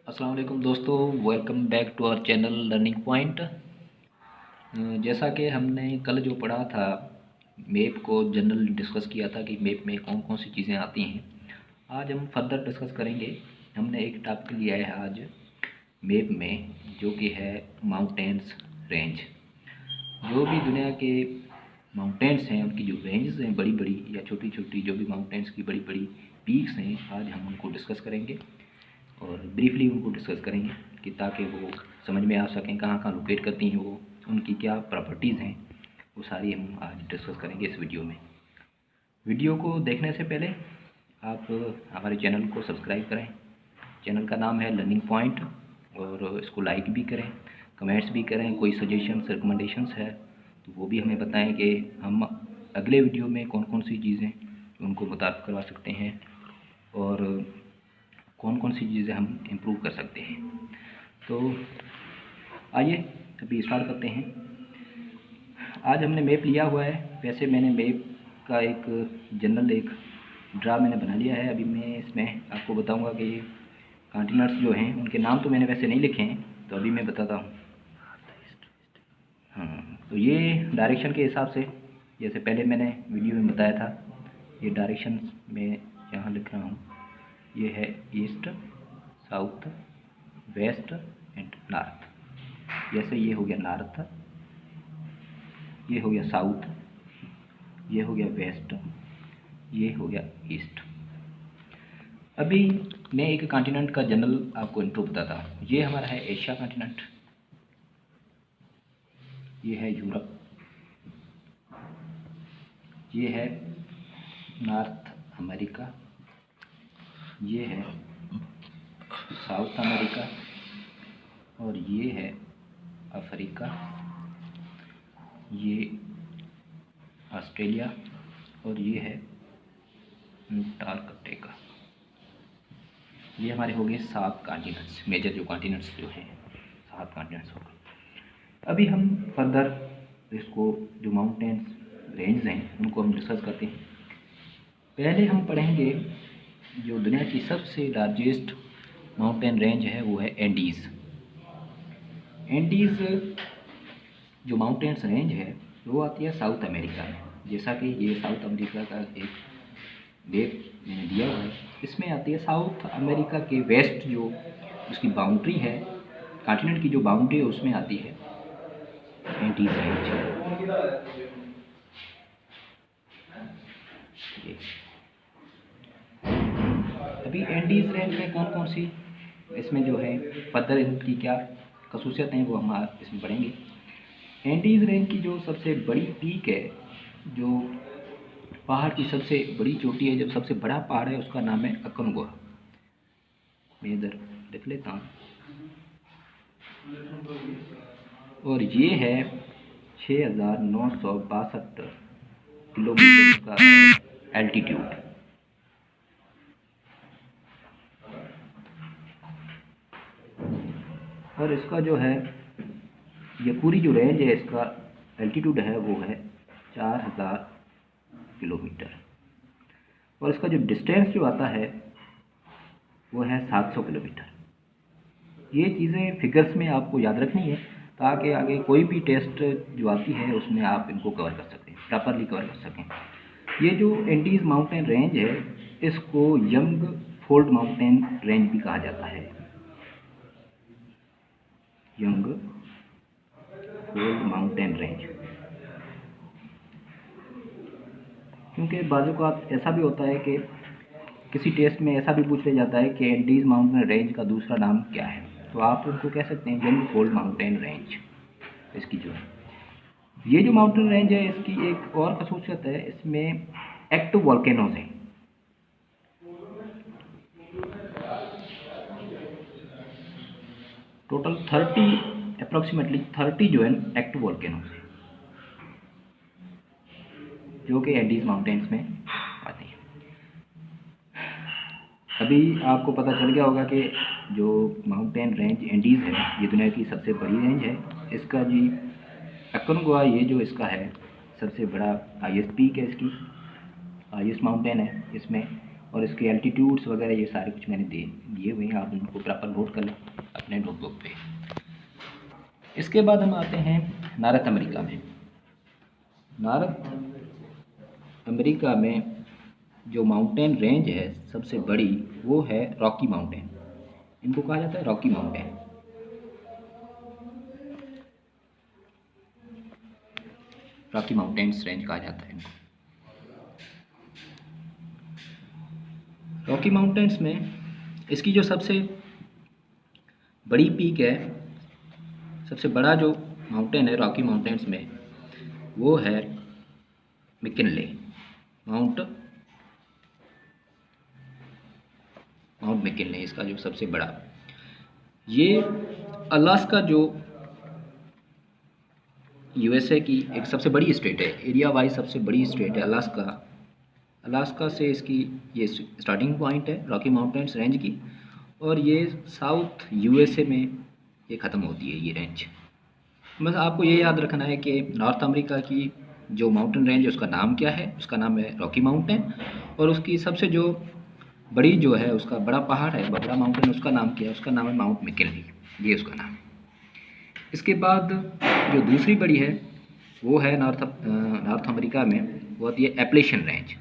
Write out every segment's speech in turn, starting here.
अस्सलाम वालेकुम दोस्तों, welcome back to our channel learning point. जैसा कि हमने कल जो पढ़ा था, मैप को जनरल डिस्कस किया था कि मैप में कौन कौन सी चीज़ें आती हैं। आज हम फर्दर डिस्कस करेंगे। हमने एक टॉपिक लिया है आज मैप में, जो कि है माउंटेन्स रेंज। जो भी दुनिया के माउंटेन्स हैं, उनकी जो रेंजेस हैं, बड़ी बड़ी या छोटी छोटी, जो भी माउंटेन्स की बड़ी बड़ी पीक्स हैं, आज हम उनको डिस्कस करेंगे और ब्रीफली उनको डिस्कस करेंगे कि ताकि वो समझ में आ सकें कहाँ कहाँ लोकेट करती हैं, वो उनकी क्या प्रॉपर्टीज़ हैं, वो सारी हम आज डिस्कस करेंगे इस वीडियो में। वीडियो को देखने से पहले आप हमारे चैनल को सब्सक्राइब करें। चैनल का नाम है लर्निंग पॉइंट, और इसको लाइक भी करें, कमेंट्स भी करें। कोई सजेशंस रिकमेंडेशंस है तो वो भी हमें बताएं कि हम अगले वीडियो में कौन कौन सी चीज़ें उनको बता करवा सकते हैं और कौन कौन सी चीज़ें हम इम्प्रूव कर सकते हैं। तो आइए अभी स्टार्ट करते हैं। आज हमने मैप लिया हुआ है। वैसे मैंने मैप का एक जनरल एक ड्रा मैंने बना लिया है। अभी मैं इसमें आपको बताऊंगा कि कॉन्टिनेंट्स जो हैं उनके नाम तो मैंने वैसे नहीं लिखे हैं, तो अभी मैं बताता हूँ। हाँ, तो ये डायरेक्शन के हिसाब से, जैसे पहले मैंने वीडियो में बताया था, ये डायरेक्शन में यहाँ लिख रहा हूँ। ये है east, south, west and north. जैसे ये हो गया नॉर्थ, ये हो गया साउथ, ये हो गया वेस्ट, ये हो गया ईस्ट। अभी मैं एक कॉन्टिनेंट का जनरल आपको इंट्रो बताता हूँ। ये हमारा है एशिया कॉन्टिनेंट, ये है यूरोप, ये है नॉर्थ अमेरिका, ये है साउथ अमेरिका, और ये है अफ्रीका, ये ऑस्ट्रेलिया, और ये है अंटार्कटिका। ये हमारे हो गए 7 कॉन्टिनेंट्स, मेजर जो कॉन्टिनेंट्स जो हैं 7 कॉन्टिनेंट्स हो गए। अभी हम फर्दर इसको जो माउंटेन्स रेंज हैं उनको हम डिस्कस करते हैं। पहले हम पढ़ेंगे जो दुनिया की सबसे लार्जेस्ट माउंटेन रेंज है, वो है एंडीज़। एंडीज़ जो माउंटेन्स रेंज है वो आती है साउथ अमेरिका में। जैसा कि ये साउथ अमेरिका का एक मैप मैंने दिया हुआ है, इसमें आती है साउथ अमेरिका के वेस्ट जो उसकी बाउंड्री है, कॉन्टिनेंट की जो बाउंड्री है, उसमें आती है एंडीज़ रेंज। अभी एंडीज़ रेंज में कौन कौन सी इसमें जो है फर्दर इनकी क्या खसूसियत हैं, वो हम इसमें पढ़ेंगे। एंडीज़ रेंज की जो सबसे बड़ी पीक है, जो पहाड़ की सबसे बड़ी चोटी है, जो सबसे बड़ा पहाड़ है, उसका नाम है अकोंगुआ। मैं इधर लिख लेता हूँ। और ये है 6,962 किलोमीटर का एल्टीट्यूड। और इसका जो है ये पूरी जो रेंज है, इसका एल्टीट्यूड है वो है 4,000 किलोमीटर। और इसका जो डिस्टेंस जो आता है वो है 700 किलोमीटर। ये चीज़ें फिगर्स में आपको याद रखनी है, ताकि आगे कोई भी टेस्ट जो आती है उसमें आप इनको कवर कर सकें, प्रॉपरली कवर कर सकें। ये जो एंडीज़ माउंटेन रेंज है, इसको यंग फोल्ड माउंटेन रेंज भी कहा जाता है। यंग फोल्ड माउंटेन रेंज, क्योंकि बाजू का ऐसा भी होता है कि किसी टेस्ट में ऐसा भी पूछ लिया जाता है कि एंडीज़ माउंटेन रेंज का दूसरा नाम क्या है, तो आप उनको कह सकते हैं यंग फोल्ड माउंटेन रेंज। इसकी जो है ये जो माउंटेन रेंज है, इसकी एक और खसूसियत है, इसमें एक्टिव वॉल्केनोज हैं। टोटल 30 अप्रॉक्सीमेटली 30 जो है एक्टिव वॉल्केनोज हैं, जो कि एंडीज़ माउंटेन्स में आती हैं। अभी आपको पता चल गया होगा कि जो माउंटेन रेंज एंडीज़ है, ये दुनिया की सबसे बड़ी रेंज है। इसका जी अकोंगुआ, ये जो इसका है सबसे बड़ा हाईएस्ट पीक है, इसकी हाईएस्ट माउंटेन है इसमें। और इसके एल्टीट्यूड्स वगैरह ये सारे कुछ मैंने दिए हुए हैं, आप उनको प्रॉपर नोट कर लें अपने नोटबुक पे। इसके बाद हम आते हैं नॉर्थ अमेरिका में। नॉर्थ अमेरिका में जो माउंटेन रेंज है सबसे बड़ी वो है रॉकी माउंटेन। इनको कहा जाता है Rocky mountain. Rocky mountains range कहा जाता है इनको। रॉकी माउंटेन्स में इसकी जो सबसे बड़ी पीक है, सबसे बड़ा जो माउंटेन है रॉकी माउंटेन्स में, वो है मैकिनले माउंट मैकिनले। इसका जो सबसे बड़ा, ये अलास्का जो यूएसए की एक सबसे बड़ी स्टेट है, एरिया वाइज सबसे बड़ी स्टेट है अलास्का। अलास्का से इसकी ये स्टार्टिंग पॉइंट है रॉकी माउंटेन्स रेंज की, और ये साउथ यूएसए में ये ख़त्म होती है ये रेंज। बस आपको ये याद रखना है कि नॉर्थ अमेरिका की जो माउंटेन रेंज है उसका नाम क्या है, उसका नाम है रॉकी माउंटेन, और उसकी सबसे जो बड़ी जो है उसका बड़ा पहाड़ है, बड़ा माउंटेन, उसका नाम क्या है, उसका नाम है माउंट मैकिनले, ये उसका नाम है। इसके बाद जो दूसरी बड़ी है वो है नॉर्थ अमेरिका में, वो आती है एप्लेशियन रेंज।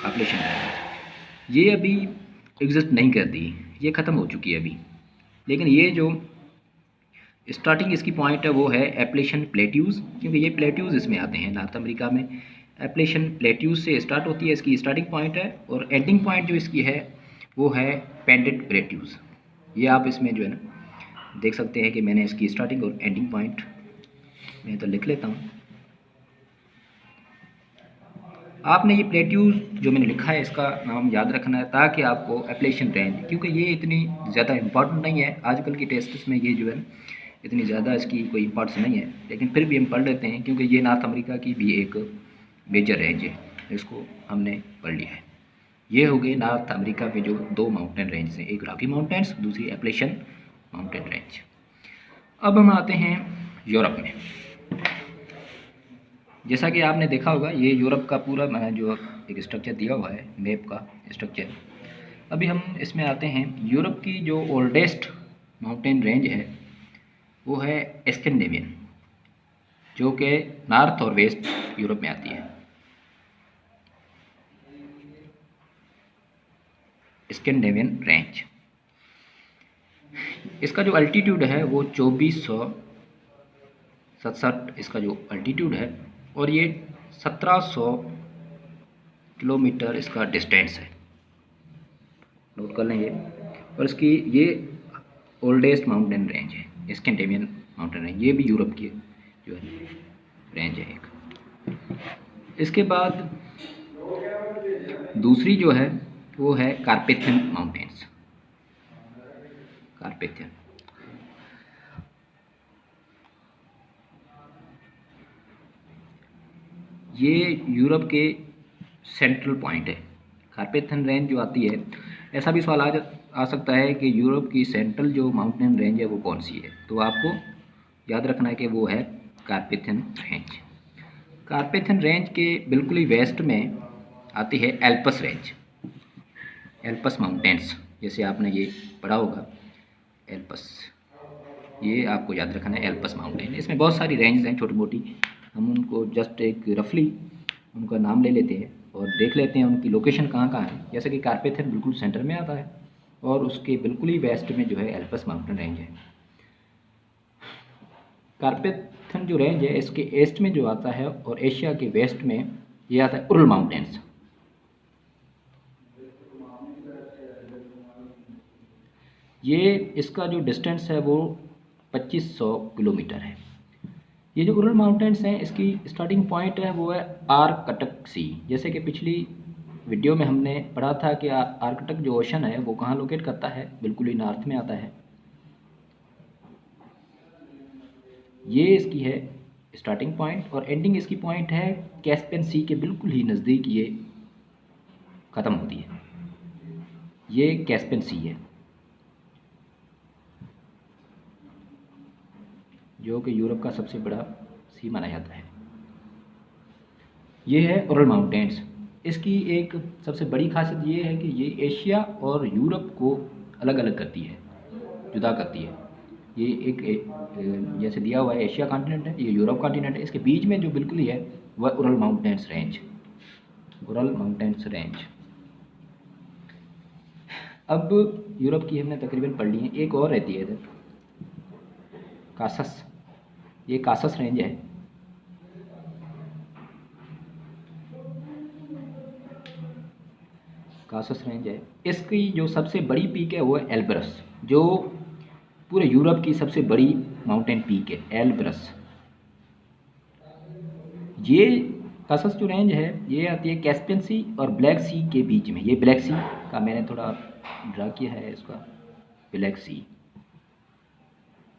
एप्लेशियन रेंज ये अभी एग्जिस्ट नहीं करती, ये ख़त्म हो चुकी है अभी। लेकिन ये जो स्टार्टिंग इसकी पॉइंट है वो है एप्लेशियन प्लेट्यूज़, क्योंकि ये प्लेट्यूज़ इसमें आते हैं नॉर्थ अमेरिका में। एप्लेशियन प्लेट्यूज़ से स्टार्ट होती है इसकी स्टार्टिंग पॉइंट है, और एंडिंग पॉइंट जो इसकी है वो है पेंडेंट प्लेट्यूज़। ये आप इसमें जो है ना देख सकते हैं कि मैंने इसकी स्टार्टिंग और एंडिंग पॉइंट मैं तो लिख लेता हूँ। आपने ये प्लेट्यूज़ जो मैंने लिखा है इसका नाम याद रखना है, ताकि आपको एप्लेशियन रेंज, क्योंकि ये इतनी ज़्यादा इम्पॉर्टेंट नहीं है आजकल की टेस्ट्स में, ये जो है इतनी ज़्यादा इसकी कोई इम्पोर्टेंस नहीं है, लेकिन फिर भी हम पढ़ लेते हैं क्योंकि ये नॉर्थ अमेरिका की भी एक मेजर रेंज है, इसको हमने पढ़ लिया है। ये हो गए नॉर्थ अमेरिका के जो दो माउंटेन रेंज हैं, एक रॉकी माउंटेन्स, दूसरी एप्लेशियन माउंटेन रेंज। अब हम आते हैं यूरोप में। जैसा कि आपने देखा होगा ये यूरोप का पूरा जो एक स्ट्रक्चर दिया हुआ है, मैप का स्ट्रक्चर। अभी हम इसमें आते हैं, यूरोप की जो ओल्डेस्ट माउंटेन रेंज है वो है स्कैंडिनेवियन, जो कि नॉर्थ और वेस्ट यूरोप में आती है। स्कैंडिनेवियन रेंज, इसका जो अल्टीट्यूड है वो 2467 इसका जो अल्टीट्यूड है, और ये 1700 किलोमीटर इसका डिस्टेंस है, नोट कर लेंगे। और इसकी ये ओल्डेस्ट माउंटेन रेंज है स्कैंडिनेवियन माउंटेन रेंज, ये भी यूरोप की जो है रेंज है एक। इसके बाद दूसरी जो है वो है कार्पेथियन माउंटेन्स। कार्पेथियन ये यूरोप के सेंट्रल पॉइंट है। कार्पेथियन रेंज जो आती है, ऐसा भी सवाल आ सकता है कि यूरोप की सेंट्रल जो माउंटेन रेंज है वो कौन सी है, तो आपको याद रखना है कि वो है कार्पेथियन रेंज। कार्पेथियन रेंज के बिल्कुल ही वेस्ट में आती है एल्पस रेंज, एल्पस माउंटेन्स, जैसे आपने ये पढ़ा होगा एल्पस, ये आपको याद रखना है एल्पस माउंटेन। इसमें बहुत सारी रेंज हैं छोटी मोटी, हम उनको जस्ट एक रफली उनका नाम ले लेते हैं और देख लेते हैं उनकी लोकेशन कहाँ कहाँ है। जैसे कि कार्पेथियन बिल्कुल सेंटर में आता है, और उसके बिल्कुल ही वेस्ट में जो है एल्पस माउंटेन रेंज है। कार्पेथियन जो रेंज है इसके ईस्ट में जो आता है, और एशिया के वेस्ट में ये आता है उरल माउंटेन्स। ये इसका जो डिस्टेंस है वो 2500 किलोमीटर है। ये जो उरल माउंटेन्स हैं इसकी स्टार्टिंग पॉइंट है वो है आर्कटक सी। जैसे कि पिछली वीडियो में हमने पढ़ा था कि आर्कटक जो ओशन है वो कहाँ लोकेट करता है, बिल्कुल ही नॉर्थ में आता है। ये इसकी है स्टार्टिंग पॉइंट, और एंडिंग इसकी पॉइंट है कैस्पियन सी के बिल्कुल ही नज़दीक ये ख़त्म होती है। ये कैस्पियन सी है जो कि यूरोप का सबसे बड़ा सी माना जाता है। ये है उरल माउंटेन्स। इसकी एक सबसे बड़ी खासियत ये है कि ये एशिया और यूरोप को अलग अलग करती है, जुदा करती है। ये जैसे दिया हुआ है एशिया कॉन्टिनेंट है, ये यूरोप कॉन्टिनेंट है, इसके बीच में जो बिल्कुल ही है वह Ural mountains range, Ural mountains range. अब यूरोप की हमने तकरीबन पढ़ ली है, एक और रहती है इधर कासस, ये कासस रेंज है। कासस रेंज है, इसकी जो सबसे बड़ी पीक है वो है एल्ब्रस, जो पूरे यूरोप की सबसे बड़ी माउंटेन पीक है एल्ब्रस। ये कासस जो रेंज है ये आती है कैस्पियन सी और ब्लैक सी के बीच में। ये ब्लैक सी का मैंने थोड़ा ड्रा किया है, इसका ब्लैक सी।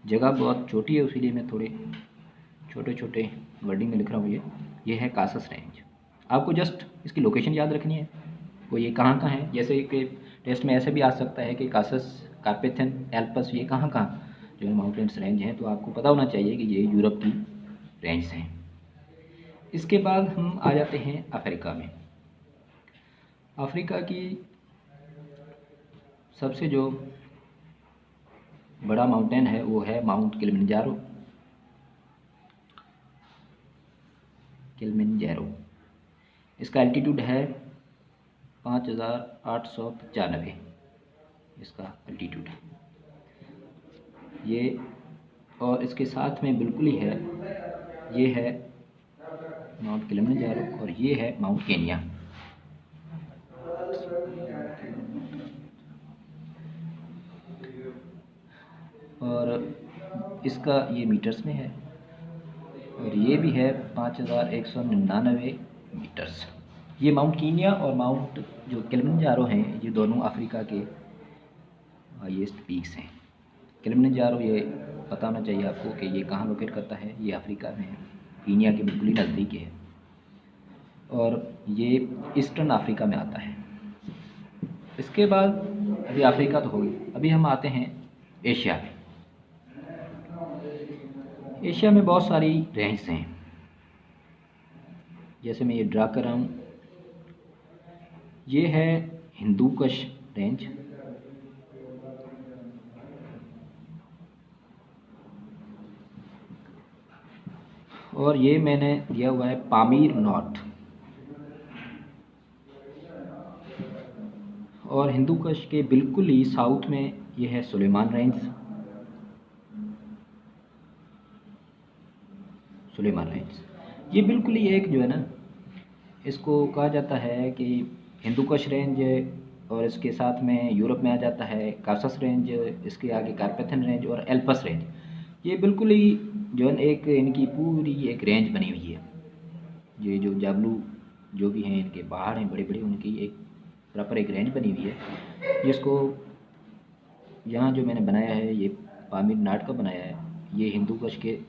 जगह बहुत छोटी है इसीलिए मैं थोड़े छोटे छोटे वर्डिंग में लिख रहा हूँ। ये है कासस रेंज। आपको जस्ट इसकी लोकेशन याद रखनी है, वो ये कहाँ है। जैसे कि टेस्ट में ऐसे भी आ सकता है कि कासस, कार्पेथन, एल्पस, ये कहाँ जो माउंटेन्स रेंज हैं, तो आपको पता होना चाहिए कि ये यूरोप की रेंज हैं। इसके बाद हम आ जाते हैं अफ्रीका में। अफ्रीका की सबसे जो बड़ा माउंटेन है वो है माउंट किलिमंजारो। किलिमंजारो, इसका एल्टीट्यूड है 5895, इसका एल्टीट्यूड है ये। और इसके साथ में बिल्कुल ही है, ये है माउंट किलिमंजारो और ये है माउंट केनिया। और इसका ये मीटर्स में है और ये भी है 5199 मीटर्स। ये माउंट कीनिया और माउंट जो किलिमंजारो हैं, ये दोनों अफ्रीका के हाईएस्ट पीक्स हैं। किलिमंजारो ये पता होना चाहिए आपको कि ये कहाँ लोकेट करता है, ये अफ्रीका में है, कीनिया के बिल्कुल ही नज़दीक है और ये ईस्टर्न अफ्रीका में आता है। इसके बाद अभी अफ्रीका तो हो गई, अभी हम आते हैं एशिया में। एशिया में बहुत सारी रेंज हैं, जैसे मैं ये ड्रा कर रहा हूँ। ये है हिंदू कुश रेंज, और ये मैंने दिया हुआ है पामीर नॉर्थ। और हिंदू कुश के बिल्कुल ही साउथ में ये है सुलेमान रेंज, सुलेमान रेंज। ये बिल्कुल ही एक जो है ना, इसको कहा जाता है कि हिंदू कुश रेंज, और इसके साथ में यूरोप में आ जाता है कासस रेंज, इसके आगे कार्पेथन रेंज और एल्पस रेंज। ये बिल्कुल ही जो है एक इनकी पूरी एक रेंज बनी हुई है। ये जो जाबलू जो भी हैं, इनके पहाड़ हैं बड़े बड़े, उनकी एक प्रॉपर एक रेंज बनी हुई है। जिसको यहाँ जो मैंने बनाया है ये पामीर नाट का बनाया है। ये हिंदू कुश के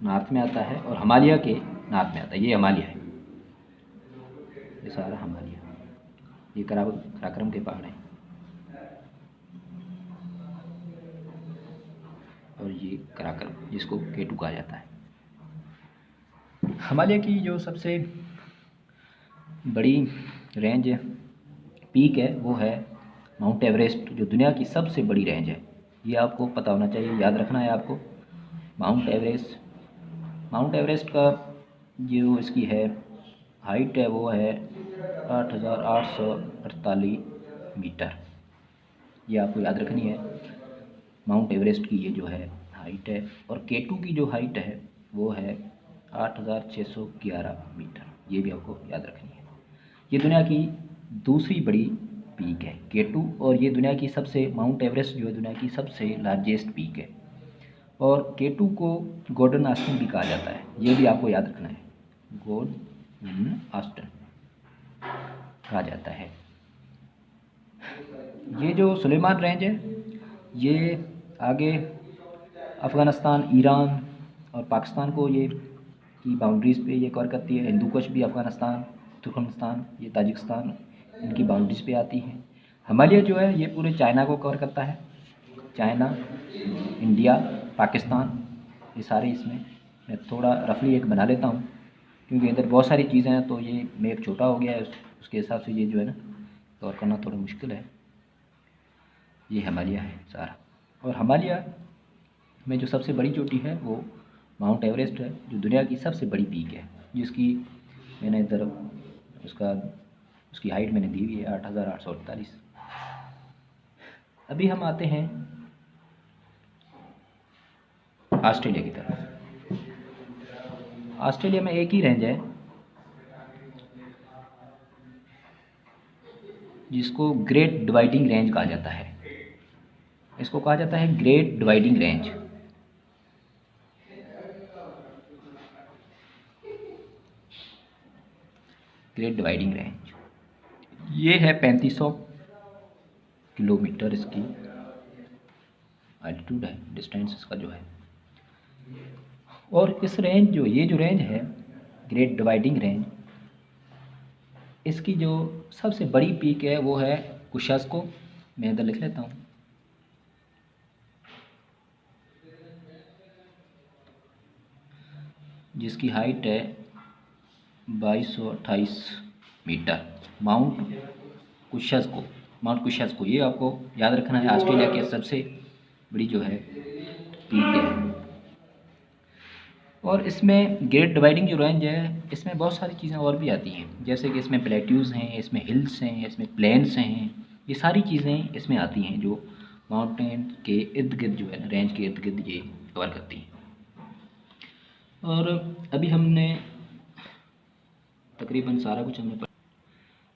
नॉर्थ में आता है और हिमालय के नॉर्थ में आता है। ये हिमालय है, ये सारा हिमालय। ये कराक्रम के पहाड़ हैं और ये कराक्रम जिसको केटू कहा जाता है। हिमालय की जो सबसे बड़ी रेंज पीक है वो है माउंट एवरेस्ट, जो दुनिया की सबसे बड़ी रेंज है। ये आपको पता होना चाहिए, याद रखना है आपको। माउंट एवरेस्ट का जो इसकी है हाइट है वो है 8848 मीटर। ये आपको याद रखनी है, माउंट एवरेस्ट की ये जो है हाइट है। और केटू की जो हाइट है वो है 8611 मीटर। ये भी आपको याद रखनी है। ये दुनिया की दूसरी बड़ी पीक है केटू, और ये दुनिया की सबसे, माउंट एवरेस्ट जो है दुनिया की सबसे लार्जेस्ट पीक है। और केटू को गोल्डन आस्टन भी कहा जाता है, ये भी आपको याद रखना है, गोल्डन आस्टन कहा जाता है। ये जो सुलेमान रेंज है ये आगे अफ़गानिस्तान, ईरान और पाकिस्तान को ये की बाउंड्रीज़ पे ये कवर करती है। हिंदू कुश भी अफ़गानिस्तान, तुर्कमेनिस्तान, ये ताजिकिस्तान, इनकी बाउंड्रीज़ पे आती है। हिमालय जो है ये पूरे चाइना को कवर करता है, चाइना, इंडिया, पाकिस्तान, ये सारे इसमें मैं थोड़ा रफली एक बना लेता हूँ, क्योंकि इधर बहुत सारी चीज़ें हैं तो ये मैप छोटा हो गया है, उसके हिसाब से ये जो है ना कवर करना थोड़ा मुश्किल है। ये हिमालय है सारा, और हिमालय में जो सबसे बड़ी चोटी है वो माउंट एवरेस्ट है, जो दुनिया की सबसे बड़ी पीक है, जिसकी मैंने इधर उसकी हाइट मैंने दी हुई है 8,848। अभी हम आते हैं ऑस्ट्रेलिया की तरफ। ऑस्ट्रेलिया में एक ही रेंज है जिसको ग्रेट डिवाइडिंग रेंज कहा जाता है। इसको कहा जाता है great dividing range. Great dividing range ये है 3500 किलोमीटर इसकी एल्टीट्यूड है, डिस्टेंस इसका जो है। और इस रेंज ये जो रेंज है ग्रेट डिवाइडिंग रेंज, इसकी जो सबसे बड़ी पीक है वो है कोशास्को। मैं इधर लिख लेता हूँ, जिसकी हाइट है 2228 मीटर। माउंट कुशास्को ये आपको याद रखना है, ऑस्ट्रेलिया के सबसे बड़ी जो है पीक है। और इसमें ग्रेट डिवाइडिंग जो रेंज है इसमें बहुत सारी चीज़ें और भी आती हैं, जैसे कि इसमें प्लेट्यूज़ हैं, इसमें हिल्स हैं, इसमें प्लेन्स हैं। ये सारी चीज़ें इसमें आती हैं जो माउंटेन के इर्द गिर्द जो है ना, रेंज के इर्द गिर्द ये कवर करती हैं। और अभी हमने तकरीबन सारा कुछ हमने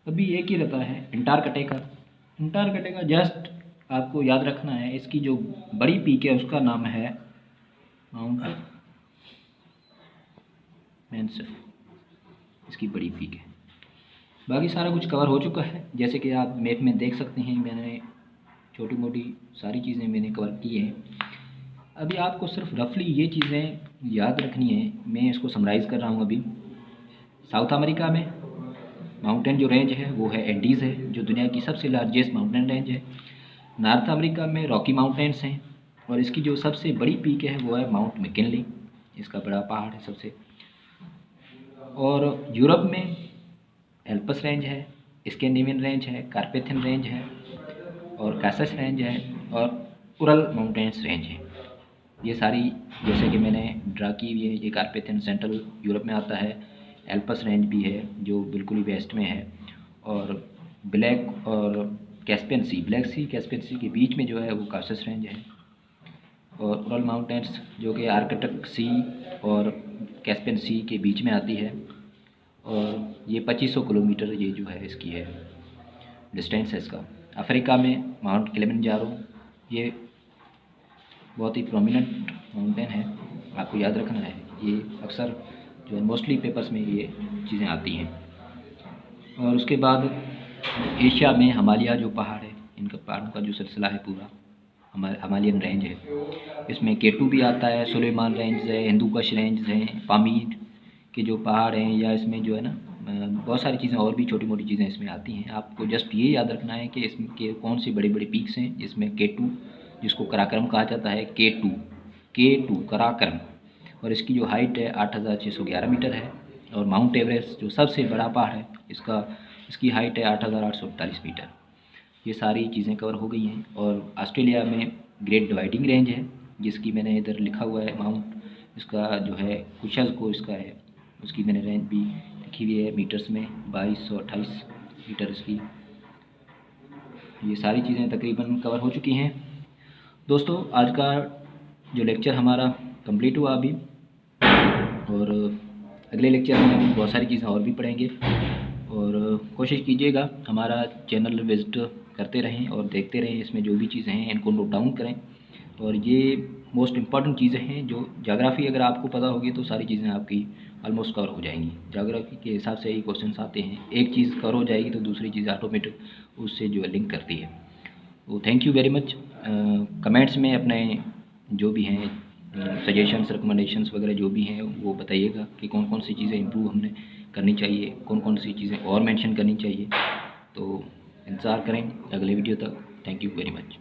अभी एक ही रहता है अंटार्कटिका जस्ट आपको याद रखना है। इसकी जो बड़ी पीक है उसका नाम है माउंट मैनसेफ, इसकी बड़ी पीक है। बाकी सारा कुछ कवर हो चुका है, जैसे कि आप मैप में देख सकते हैं। मैंने छोटी मोटी सारी चीज़ें मैंने कवर की हैं। अभी आपको सिर्फ रफली ये चीज़ें याद रखनी है, मैं इसको समराइज़ कर रहा हूँ। अभी साउथ अमेरिका में माउंटेन जो रेंज है वो है एंडीज़ है, जो दुनिया की सबसे लार्जेस्ट माउंटेन रेंज है। नॉर्थ अमेरिका में रॉकी माउंटेन्स हैं, और इसकी जो सबसे बड़ी पीक है वो है माउंट मैकिनली, इसका बड़ा पहाड़ है सबसे। और यूरोप में एल्पस रेंज है, स्कैंडिनेवियन रेंज है, कार्पेथियन रेंज है, और कासस रेंज है, और उरल माउंटेन्स रेंज है। ये सारी जैसे कि मैंने ड्रा की हुई है, ये कार्पेथियन सेंट्रल यूरोप में आता है। एल्पस रेंज भी है जो बिल्कुल ही वेस्ट में है, और ब्लैक और कैस्पियन सी के बीच में जो है वो कासस रेंज है। और उरल माउंटेन्स जो कि आर्कटिक सी और कैस्पियन सी के बीच में आती है, और ये 2500 किलोमीटर ये जो है इसकी है डिस्टेंस है इसका। अफ्रीका में माउंट किलिमंजारो, ये बहुत ही प्रोमिनेंट माउंटेन है, आपको याद रखना है। ये अक्सर जो है मोस्टली पेपर्स में ये चीज़ें आती हैं। और उसके बाद एशिया में हिमालय जो पहाड़ है, इनका पहाड़ों का जो सिलसिला है पूरा हिमालयन रेंज है। इसमें केटू भी आता है, सुलेमान रेंज है, हिंदू कुश रेंज है, पामीर के जो पहाड़ हैं, या इसमें जो है ना बहुत सारी चीज़ें और भी छोटी मोटी चीज़ें इसमें आती हैं। आपको जस्ट ये याद रखना है कि इसमें के कौन सी बड़ी बड़ी पीक्स हैं, जिसमें केटू जिसको कराक्रम कहा जाता है, के टू कराक्रम, और इसकी जो हाइट है 8,611 मीटर है। और माउंट एवरेस्ट जो सबसे बड़ा पहाड़ है इसकी हाइट है 8,848 मीटर। ये सारी चीज़ें कवर हो गई हैं। और ऑस्ट्रेलिया में ग्रेट डिवाइडिंग रेंज है, जिसकी मैंने इधर लिखा हुआ है माउंट, इसका जो है कुशास्को इसका है, उसकी मैंने रेंज भी लिखी हुई है मीटर्स में, 2228 मीटर इसकी। ये सारी चीज़ें तकरीबन कवर हो चुकी हैं। दोस्तों आज का जो लेक्चर हमारा कंप्लीट हुआ अभी, और अगले लेक्चर में हम बहुत सारी चीज़ें और भी पढ़ेंगे। और कोशिश कीजिएगा हमारा चैनल विज़िट करते रहें और देखते रहें, इसमें जो भी चीज़ें हैं इनको नोट डाउन करें। और ये मोस्ट इम्पॉर्टेंट चीज़ें हैं, जो ज्योग्राफी अगर आपको पता होगी तो सारी चीज़ें आपकी ऑलमोस्ट कवर हो जाएंगी। ज्योग्राफी के हिसाब से ही क्वेश्चंस आते हैं, एक चीज़ कवर हो जाएगी तो दूसरी चीज़ ऑटोमेटिक उससे जो है लिंक करती है। तो thank you very much. Comments में अपने जो भी हैं सजेशंस, रिकमेंडेशंस वगैरह जो भी हैं वो बताइएगा कि कौन कौन सी चीज़ें इम्प्रूव हमने करनी चाहिए, कौन कौन सी चीज़ें और मेंशन करनी चाहिए। तो इंतज़ार करें अगले वीडियो तक। Thank you very much.